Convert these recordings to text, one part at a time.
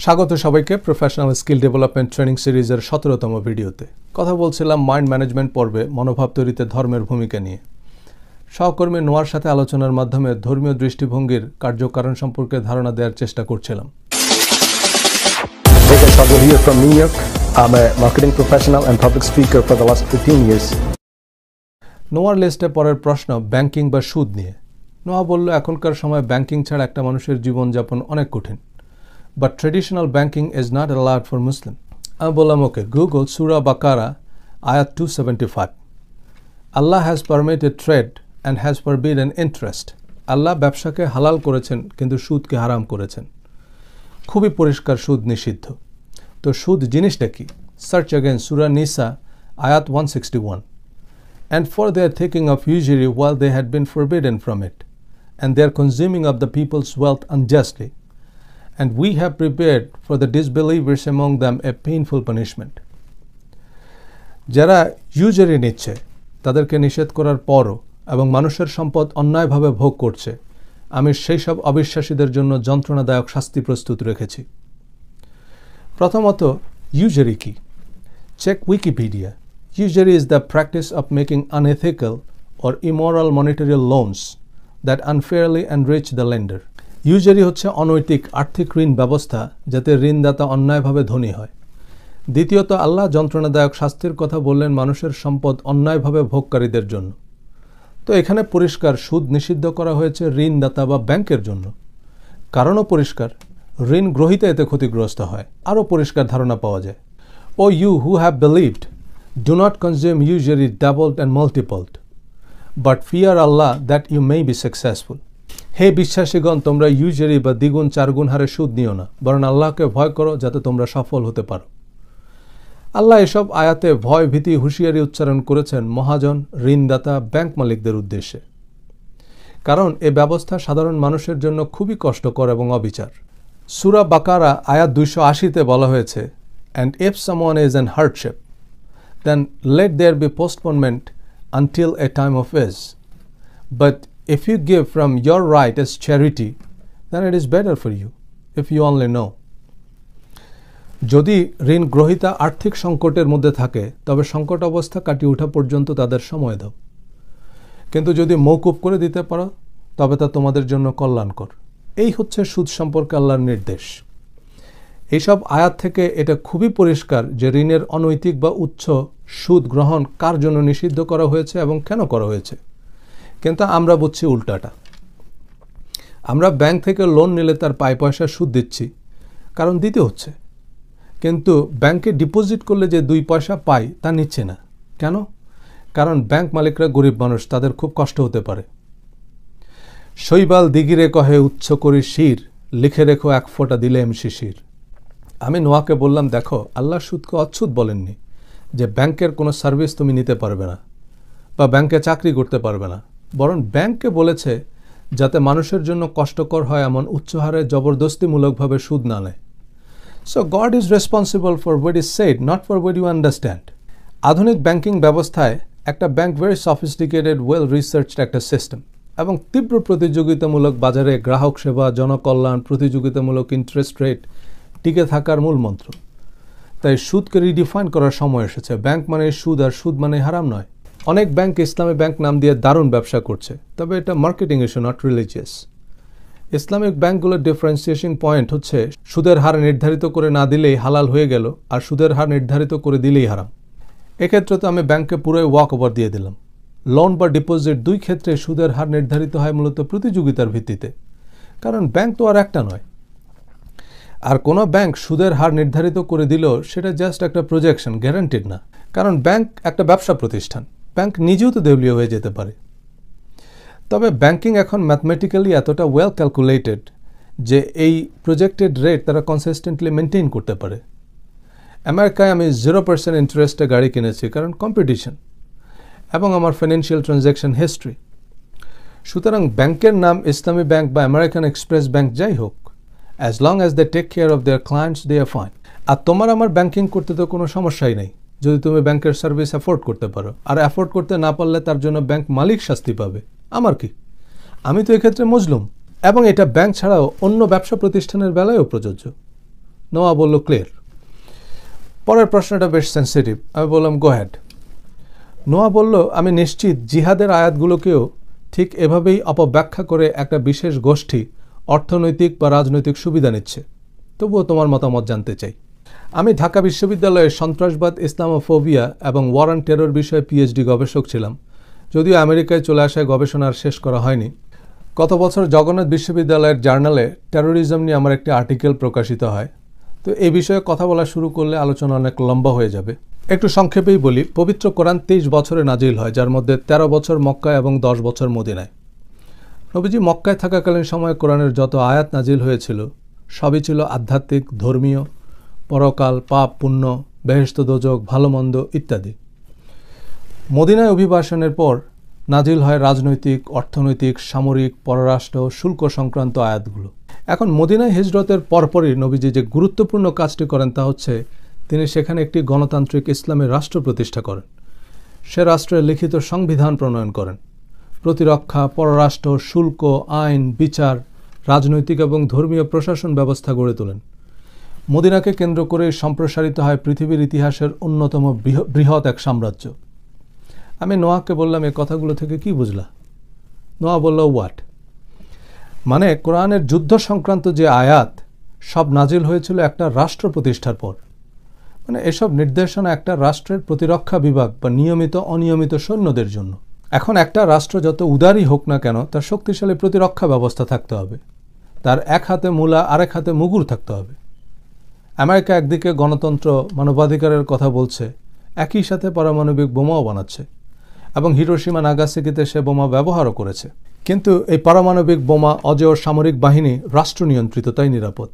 স্বাগত সবাইকে professional skill development training সিরিজের 17তম ভিডিওতে কথা বলছিলাম মাইন্ড ম্যানেজমেন্ট পর্বে মনোভাব তৈরিতে ধর্মের ভূমিকা নিয়ে। সহকর্মী নোয়ার সাথে আলোচনার মাধ্যমে ধর্মীয় দৃষ্টিভঙ্গির কার্যকারণ সম্পর্কে ধারণা দেওয়ার চেষ্টা করছিলাম। Hey guys, Sagar here from New York. I'm a marketing professional and public speaker for the last 15 years. নোয়ার লিস্টে পরের প্রশ্ন ব্যাংকিং বা সুদ নিয়ে। নোয়া বলল এখনকার সময় ব্যাংকিং ছাড়া একটা মানুষের জীবনযাপন অনেক কঠিন। But traditional banking is not allowed for Muslim. আমি বললাম ওকে, Google Surah Baqarah ayat 275. Allah has permitted trade and has forbidden interest. আল্লাহ ব্যবসাকে হালাল করেছেন কিন্তু সুদকে হারাম করেছেন। খুবই পরিষ্কার সুদ নিষিদ্ধ। তো সুদ জিনিসটা কি? Search again Surah Nisa ayat 161. And for their taking of usury while they had been forbidden from it, and their consuming of the people's wealth unjustly. And we have prepared for the disbelievers among them a painful punishment. যারা ইউজারি নিচ্ছে তাদেরকে নিষেধ করার পরও এবং মানুষের সম্পদ অন্যায়ভাবে ভোগ করছে, আমি সেই সব অবিশ্বাসীদের জন্য যন্ত্রণাদায়ক শাস্তি প্রস্তুত রেখেছি। প্রথমত, ইউজারি কি? Check Wikipedia. Usury is the practice of making unethical or immoral monetary loans that unfairly enrich the lender. ইউজারি হচ্ছে অনৈতিক আর্থিক ঋণ ব্যবস্থা যাতে ঋণদাতা অন্যায়ভাবে ধনী হয়। দ্বিতীয়ত, আল্লাহ যন্ত্রণাদায়ক শাস্তির কথা বললেন মানুষের সম্পদ অন্যায়ভাবে ভোগকারীদের জন্য। তো এখানে পরিষ্কার সুদ নিষিদ্ধ করা হয়েছে ঋণদাতা বা ব্যাংকের জন্য। কারণও পরিষ্কার, ঋণ গ্রহীতা এতে ক্ষতিগ্রস্ত হয়। আরও পরিষ্কার ধারণা পাওয়া যায়। O you who have believed, do not consume usury doubled and multiplied, but fear Allah that you may be successful. হে বিশ্বাসীগণ, তোমরা ইউজারি বা দ্বিগুণ চারগুণ হারে সুদ নিও না, বরং আল্লাহকে ভয় করো যাতে তোমরা সফল হতে পারো। আল্লাহ এসব আয়াতে ভয় ভীতি হুঁশিয়ারি উচ্চারণ করেছেন মহাজন ঋণদাতা ব্যাংক মালিকদের উদ্দেশ্যে। কারণ এ ব্যবস্থা সাধারণ মানুষের জন্য খুবই কষ্টকর এবং অবিচার। সূরা বাকারা আয়াত 280-তে বলা হয়েছে, and if someone is in hardship, then let there be postponement until a time of ease. But if you give from your right as charity, then it is better for you, if you only know. যদি ঋণ গ্রহীতা আর্থিক সংকটের মধ্যে থাকে তবে সংকট অবস্থা কাটিয়ে ওঠা পর্যন্ত তাদের সময় দাও। কিন্তু যদি মওকুফ করে দিতে পারো তবে তা তোমাদের জন্য কল্যাণকর। এই হচ্ছে সুদ সম্পর্কে আল্লাহর নির্দেশ। এইসব আয়াত থেকে এটা খুবই পরিষ্কার যে ঋণের অনৈতিক বা উচ্চ সুদ গ্রহণ কার জন্য নিষিদ্ধ করা হয়েছে এবং কেন করা হয়েছে। কিন্তু আমরা বুঝছি উল্টাটা। আমরা ব্যাংক থেকে লোন নিলে তার পাই পয়সা সুদ দিচ্ছি, কারণ দিতে হচ্ছে। কিন্তু ব্যাংকে ডিপোজিট করলে যে 2 পয়সা পাই তা নিচ্ছে না। কেন? কারণ ব্যাংক মালিকরা গরিব মানুষ, তাদের খুব কষ্ট হতে পারে। শৈবাল দিগিরে কহে উচ্চ করি শির, লিখে রেখো 1 ফোঁটা দিলে এম শিশির। আমি নোয়াকে বললাম, দেখো আল্লাহ সুদকে অচ্ছুত বলেননি যে ব্যাংকের কোনো সার্ভিস তুমি নিতে পারবে না বা ব্যাংকে চাকরি করতে পারবে না, বরং ব্যাংককে বলেছে যাতে মানুষের জন্য কষ্টকর হয় এমন উচ্চ হারে জবরদস্তিমূলকভাবে সুদ না নেয়। So God is responsible for what is said, not for what you understand. আধুনিক ব্যাংকিং ব্যবস্থায় একটা bank very sophisticated well researched একটা সিস্টেম এবং তীব্র প্রতিযোগিতামূলক বাজারে গ্রাহক সেবা, জনকল্যাণ, প্রতিযোগিতামূলক ইন্টারেস্ট রেট টিকে থাকার মূল মন্ত্র। তাই সুদকে রিডিফাইন করার সময় এসেছে। ব্যাংক মানে সুদ আর সুদ মানে হারাম নয়। অনেক ব্যাংক ইসলামী ব্যাংক নাম দিয়ে দারুণ ব্যবসা করছে, তবে এটা marketing issue, not religious. Islamic ব্যাংকগুলোর ডিফারেন্সিয়েশন পয়েন্ট হচ্ছে সুদের হার নির্ধারিত করে না দিলেই হালাল হয়ে গেল আর সুদের হার নির্ধারিত করে দিলেই হারাম। এক্ষেত্রে তো আমি ব্যাংককে পুরোই ওয়াক ওভার দিয়ে দিলাম। লোন বা ডিপোজিট 2 ক্ষেত্রে সুদের হার নির্ধারিত হয় মূলত প্রতিযোগিতার ভিত্তিতে, কারণ ব্যাংক তো আর একটা নয়। আর কোনো ব্যাংক সুদের হার নির্ধারিত করে দিলেও সেটা জাস্ট একটা প্রজেকশন, গ্যারান্টিড না। কারণ ব্যাংক একটা ব্যবসা প্রতিষ্ঠান, ব্যাংক নিজেও তো দেউলিয়া হয়ে যেতে পারে। তবে ব্যাংকিং এখন ম্যাথমেটিক্যালি এতটা ওয়েল ক্যালকুলেটেড যে এই প্রজেক্টেড রেট তারা কনসিস্টেন্টলি মেনটেন করতে পারে। আমেরিকায় আমি 0% ইন্টারেস্টে গাড়ি কিনেছি, কারণ কম্পিটিশন এবং আমার ফাইন্যান্সিয়াল ট্রানজ্যাকশন হিস্ট্রি। সুতরাং ব্যাংকের নাম ইসলামী ব্যাংক বা আমেরিকান এক্সপ্রেস ব্যাংক যাই হোক, as long as they take care of their clients, they are fine. আর তোমার আমার ব্যাংকিং করতে তো কোনো সমস্যাই নেই যদি তুমি ব্যাংকের সার্ভিস অ্যাফোর্ড করতে পারো। আর অ্যাফোর্ড করতে না পারলে তার জন্য ব্যাংক মালিক শাস্তি পাবে। আমার কি? আমি তো এক্ষেত্রে মজলুম। এবং এটা ব্যাংক ছাড়াও অন্য ব্যবসা প্রতিষ্ঠানের বেলায়ও প্রযোজ্য। নোয়া বলল ক্লিয়ার। পরের প্রশ্নটা বেশ সেন্সিটিভ, আমি বললাম গো হ্যাড। নোয়া বলল আমি নিশ্চিত জিহাদের আয়াতগুলোকেও ঠিক এভাবেই অপব্যাখ্যা করে একটা বিশেষ গোষ্ঠী অর্থনৈতিক বা রাজনৈতিক সুবিধা নিচ্ছে, তবুও তোমার মতামত জানতে চাই। আমি ঢাকা বিশ্ববিদ্যালয়ে সন্ত্রাসবাদ, ইসলামোফোবিয়া এবং ওয়ার অন টেরর বিষয়ে পিএইচডি গবেষক ছিলাম, যদিও আমেরিকায় চলে আসায় গবেষণা আর শেষ করা হয়নি। গত বছর জগন্নাথ বিশ্ববিদ্যালয়ের জার্নালে টেরোরিজম নিয়ে আমার একটি আর্টিকেল প্রকাশিত হয়। তো এই বিষয়ে কথা বলা শুরু করলে আলোচনা অনেক লম্বা হয়ে যাবে। একটু সংক্ষেপেই বলি, পবিত্র কোরআন 23 বছরে নাজিল হয়, যার মধ্যে 13 বছর মক্কায় এবং 10 বছর মদিনায়। নবীজি মক্কায় থাকাকালীন সময়ে কোরআনের যত আয়াত নাজিল হয়েছিল সবই ছিল আধ্যাত্মিক, ধর্মীয়, পরকাল, পাপ পুণ্য, বেহেশত দোজখ, ভালো মন্দ ইত্যাদি। মদিনায় অভিবাসনের পর নাজিল হয় রাজনৈতিক, অর্থনৈতিক, সামরিক, পররাষ্ট্র, শুল্ক সংক্রান্ত আয়াতগুলো। এখন মদিনায় হিজরতের পরপরই নবীজি যে গুরুত্বপূর্ণ কাজটি করেন তা হচ্ছে তিনি সেখানে একটি গণতান্ত্রিক ইসলামের রাষ্ট্র প্রতিষ্ঠা করেন। সে রাষ্ট্রের লিখিত সংবিধান প্রণয়ন করেন। প্রতিরক্ষা, পররাষ্ট্র, শুল্ক, আইন, বিচার, রাজনৈতিক এবং ধর্মীয় প্রশাসন ব্যবস্থা গড়ে তোলেন। মদিনাকে কেন্দ্র করে সম্প্রসারিত হয় পৃথিবীর ইতিহাসের অন্যতম বৃহৎ এক সাম্রাজ্য। আমি নোয়াকে বললাম, এই কথাগুলো থেকে কি বুঝলা? নোয়া বলল হোয়াট? মানে কোরআনের যুদ্ধ সংক্রান্ত যে আয়াত সব নাজিল হয়েছিল একটা রাষ্ট্র প্রতিষ্ঠার পর। মানে এসব নির্দেশনা একটা রাষ্ট্রের প্রতিরক্ষা বিভাগ বা নিয়মিত অনিয়মিত সৈন্যদের জন্য। এখন একটা রাষ্ট্র যত উদারই হোক না কেন, তার শক্তিশালী প্রতিরক্ষা ব্যবস্থা থাকতে হবে, তার এক হাতে মূলা আরেক হাতে মুগুর থাকতে হবে। আমেরিকা একদিকে গণতন্ত্র, মানবাধিকারের কথা বলছে, একই সাথে পারমাণবিক বোমাও বানাচ্ছে এবং হিরোশিমা নাগাসাকিতে সে বোমা ব্যবহারও করেছে। কিন্তু এই পারমাণবিক বোমা অজেয় সামরিক বাহিনী রাষ্ট্র নিয়ন্ত্রিত, তাই নিরাপদ।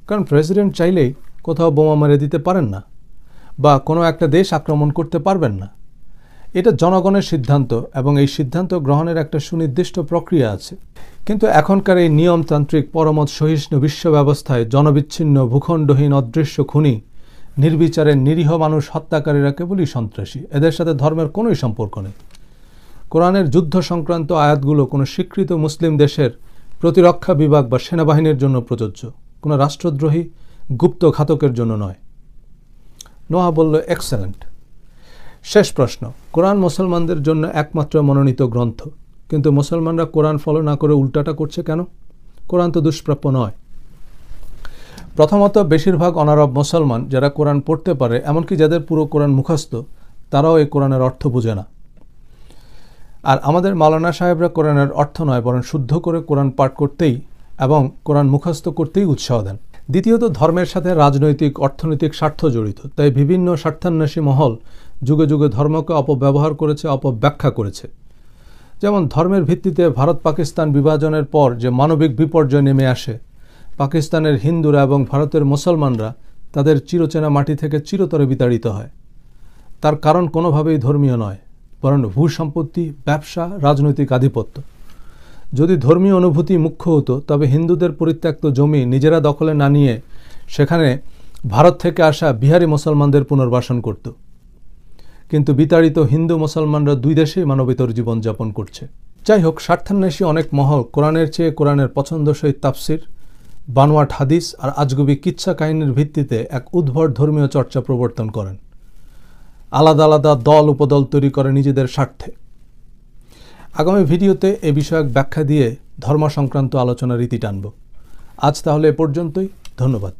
কারণ প্রেসিডেন্ট চাইলেই কোথাও বোমা মেরে দিতে পারেন না বা কোনো একটা দেশ আক্রমণ করতে পারবেন না। এটা জনগণের সিদ্ধান্ত এবং এই সিদ্ধান্ত গ্রহণের একটা সুনির্দিষ্ট প্রক্রিয়া আছে। কিন্তু এখনকার এই নিয়মতান্ত্রিক পরমত সহিষ্ণু বিশ্ব ব্যবস্থায় জনবিচ্ছিন্ন, ভূখণ্ডহীন, অদৃশ্য খুনি, নির্বিচারে নিরীহ মানুষ হত্যাকারীরা কেবলই সন্ত্রাসী। এদের সাথে ধর্মের কোনোই সম্পর্ক নেই। কোরআনের যুদ্ধ সংক্রান্ত আয়াতগুলো কোনো স্বীকৃত মুসলিম দেশের প্রতিরক্ষা বিভাগ বা সেনাবাহিনীর জন্য প্রযোজ্য, কোনো রাষ্ট্রদ্রোহী গুপ্ত ঘাতকের জন্য নয়। নোয়া বলল এক্সেলেন্ট। শেষ প্রশ্ন, কোরআন মুসলমানদের জন্য একমাত্র মনোনীত গ্রন্থ, কিন্তু মুসলমানরা কোরআন ফলো না করে উল্টাটা করছে কেন? কোরআন তো দুষ্প্রাপ্য নয়। প্রথমত, বেশিরভাগ অনারব মুসলমান যারা কোরআন পড়তে পারে, এমনকি যাদের পুরো কোরআন মুখস্থ, তারাও এই কোরআনের অর্থ বুঝে না। আর আমাদের মাওলানা সাহেবরা কোরআনের অর্থ নয় বরং শুদ্ধ করে কোরআন পাঠ করতেই এবং কোরআন মুখস্থ করতেই উৎসাহ দেন। দ্বিতীয়ত, ধর্মের সাথে রাজনৈতিক, অর্থনৈতিক স্বার্থ জড়িত, তাই বিভিন্ন স্বার্থান্বেষী মহল যুগে যুগে ধর্মকে অপব্যবহার করেছে, অপব্যাখ্যা করেছে। যেমন ধর্মের ভিত্তিতে ভারত পাকিস্তান বিভাজনের পর যে মানবিক বিপর্যয় নেমে আসে, পাকিস্তানের হিন্দুরা এবং ভারতের মুসলমানরা তাদের চিরচেনা মাটি থেকে চিরতরে বিতাড়িত হয়। তার কারণ কোনোভাবেই ধর্মীয় নয়, বরং ভূসম্পত্তি, ব্যবসা, রাজনৈতিক আধিপত্য। যদি ধর্মীয় অনুভূতি মুখ্য হতো, তবে হিন্দুদের পরিত্যক্ত জমি নিজেরা দখলে না নিয়ে সেখানে ভারত থেকে আসা বিহারি মুসলমানদের পুনর্বাসন করত। কিন্তু বিতাড়িত হিন্দু মুসলমানরা দুই দেশেই মানবেতর জীবনযাপন করছে। যাই হোক, স্বার্থান্বেষী অনেক মহল কোরআনের চেয়ে কোরআনের পছন্দসই তাফসির, বানোয়াট হাদিস আর আজগুবি কিচ্ছা কাহিনীর ভিত্তিতে এক উদ্ভট ধর্মীয় চর্চা প্রবর্তন করেন। আলাদা আলাদা দল উপদল তৈরি করে নিজেদের স্বার্থে। আগামী ভিডিওতে এ বিষয়ক ব্যাখ্যা দিয়ে ধর্ম সংক্রান্ত আলোচনার রীতি টানব। আজ তাহলে এ পর্যন্তই। ধন্যবাদ।